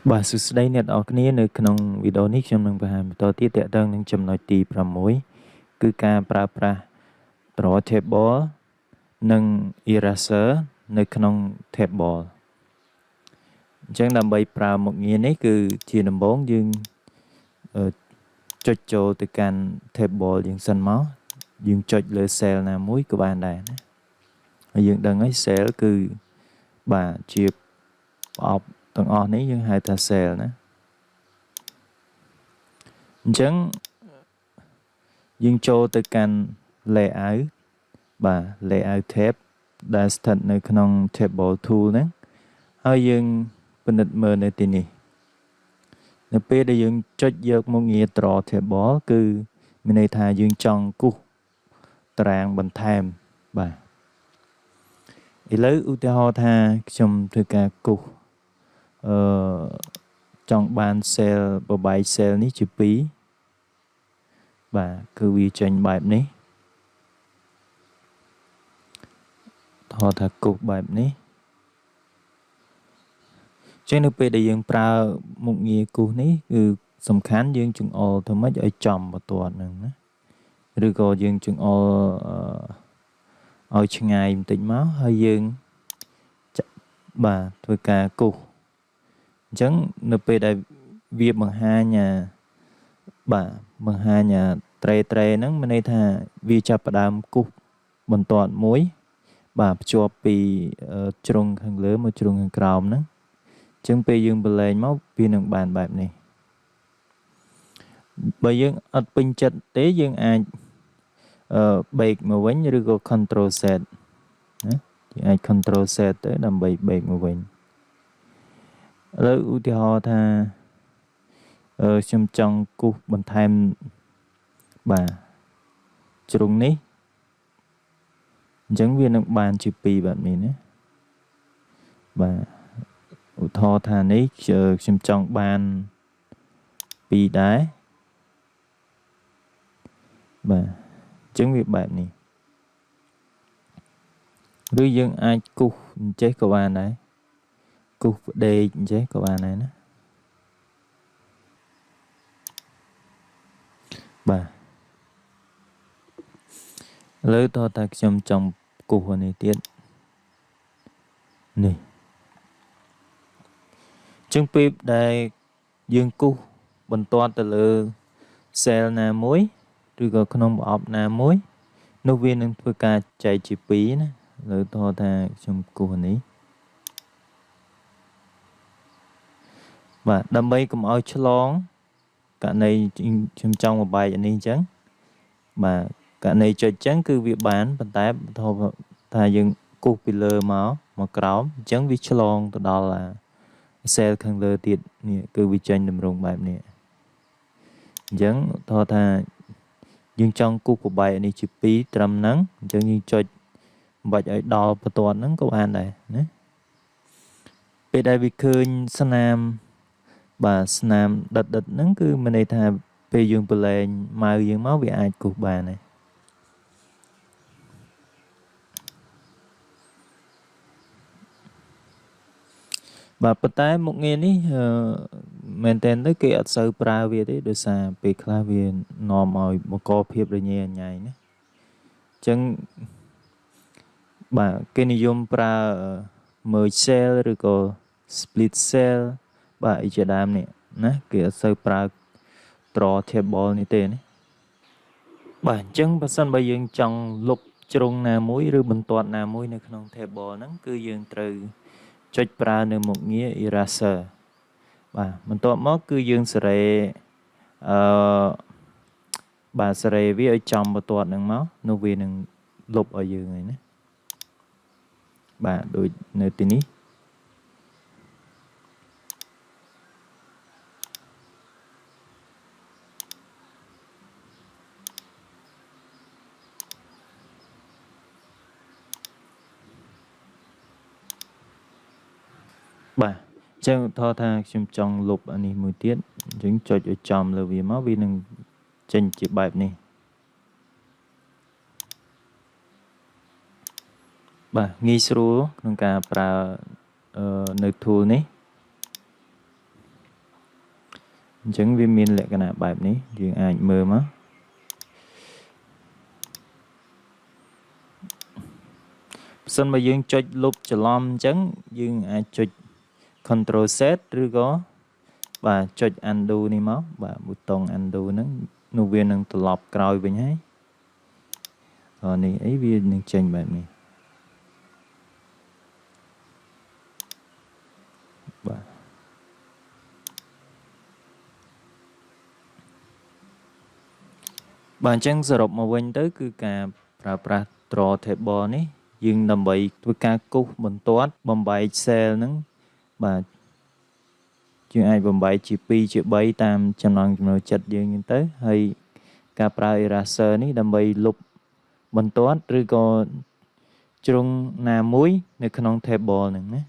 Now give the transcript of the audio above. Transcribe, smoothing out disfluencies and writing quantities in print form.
Bà sự đây nét ở cái nơiក្នុងវីដេអូនេះខ្ញុំនឹងបង្ហាញបន្តទៀតតើតើនឹងចំណុចទី6គឺការប្រើប្រាស់ draw table និង eraser នៅក្នុង table អញ្ចឹងដើម្បីប្រើមុខងារនេះគឺជាដំបូងយើងចុចចូលទៅកាន់ table យើងសិនមកយើងចុចលើ cell ណាមួយក៏បានដែរណាហើយយើងដឹងហើយ cell គឺបាទជាប្រអប់ទាំងអស់នេះយើងហៅថា cell ណាអញ្ចឹងយើងចូលទៅកាន់ layout បាទ layout tab ដែលស្ថិតនៅក្នុង table tool ហ្នឹងហើយយើងពិនិត្យមើលនៅទីនេះនៅពេលដែលយើងចុចយកមុខងារ draw table គឺមានន័យថាយើងចង់គូសតារាងបន្ថែមបាទឥឡូវឧទាហរណ៍ថាខ្ញុំធ្វើការគូសចង់បាន cell បបាយ cell នេះជា2បាទគឺវាចេញបែបនេះថតថាគូសបែបនេះចឹងនៅពេលដែលយើងប្រើមុខងារគូសនេះគឺសំខាន់យើងចង្អុលទៅម៉េចឲ្យចំបន្ទាត់ហ្នឹងណាឬក៏យើងចង្អុលឲ្យឆ្ងាយបន្តិចមកហើយយើងបាទធ្វើការគូសអញ្ចឹងនៅពេលដែលវាបង្ហាញបាទបង្ហាញត្រេហ្នឹងមានន័យថាវាចាប់ផ្ដើមគូសបន្ទាត់មួយបាទភ្ជាប់ពីជ្រុងខាងលើមកជ្រុងខាងក្រោមហ្នឹងអញ្ចឹងពេលយើងប្រឡែងមកវានឹងបានបែបនេះបើយើងអត់ពេញចិត្តទេយើងអាចbreak មកវិញឬក៏ control Z ណាយើងអាច control Z ទៅដើម្បី break មកវិញឥឡូវឧទាហរណ៍ថាខ្ញុំចង់គូសបន្ថែមបាទជ្រុងនេះអញ្ចឹងវានឹងបានជា2បែបនេះណាបាទឧទាហរណ៍ថានេះខ្ញុំចង់បាន2ដែរបាទអញ្ចឹងវាបែបនេះឬយើងអាចគូសអញ្ចេះក៏បានដែរគូសផ្ដេកអញ្ចេះក៏បានដែរណាបាទឥឡូវតើតាខ្ញុំចង់គូសនេះទៀតនេះចឹងពេលដែលយើងគូសបន្ទាត់ទៅលើ cell ណាមួយឬក៏ក្នុងប្រអប់ណាមួយនោះវានឹងធ្វើការចែកជា2ណាលើតោះថាខ្ញុំគូសនេះបាទដើម្បីកុំឲ្យឆ្លងករណីខ្ញុំចង់បបែកអានេះអញ្ចឹងបាទករណីចុចអញ្ចឹងគឺវាបានប៉ុន្តែបន្ទាប់ថាយើងគូសពីលើមកក្រោមអញ្ចឹងវាឆ្លងទៅដល់cell ខាងលើទៀតនេះគឺវាចេញតម្រង់បែបនេះអញ្ចឹងតោះថាយើងចង់គូសបបែកនេះជា2ត្រឹមហ្នឹងអញ្ចឹងយើងចុចបំបាច់ឲ្យដល់បន្ទាត់ហ្នឹងក៏បានដែរណាពេលដែលវាឃើញស្នាមបាទស្នាមដិតហ្នឹងគឺមានន័យថាពេលយើងប្រឡែងម៉ៅយើងមកវាអាចគូសបានដែរបាទប៉ុន្តែមុខងារនេះមែនតើទៅគេអត់សូវប្រើវាទេដោយសារពេលខ្លះវានាំឲ្យបង្កភាពរញ៉េរញ៉ៃណាអញ្ចឹងបាទគេនិយមប្រើ merge cell ឬក៏ split cell បាទអីជាដើមនេះណាគេអត់សូវប្រើ draw table នេះទេណាបាទអញ្ចឹងបើសិនបើយើងចង់លុបជ្រុងណាមួយឬបន្ទាត់ណាមួយនៅក្នុង table ហ្នឹងគឺយើងត្រូវចុចប្រើនៅមុខងារ eraser បាទបន្ទាប់មកគឺយើងសេរីបាទសេរីវាឲ្យចំបន្ទាត់ហ្នឹងមកនោះវានឹងលុបឲ្យយើងហើយណាបាទដូចនៅទីនេះបាទអញ្ចឹងថតថាខ្ញុំចង់លុបអានេះមួយទៀតអញ្ចឹងចុចឲ្យចំលើវាមកវានឹងចេញជាបែបនេះបាទងាយស្រួលក្នុងការប្រើនៅ tool នេះ Chẳng vì mình lại cái nào bài này dương ai mơ mà sân mà dương cho lúc cho lom chẳng dương ai cho control set rồi có và cho undo đi máu và button undo nó viên nâng tự lọc còi bên ấy rồi này ấy viên nâng chênh bài này và bạn chẳng sở rộng mà quên tới cứ cả pra trò thể bò này dương đầm bậy với ca cúc bằng toát bầm bậy xe nâng và chương ai bầm bậy chỉ pi chỉ bay tam chăm lòng nó chật dương như tới hay ca pra eraser này đầm bậy lục bằng toát rồi có trong nà muốiในขนม table หนึ่งนะ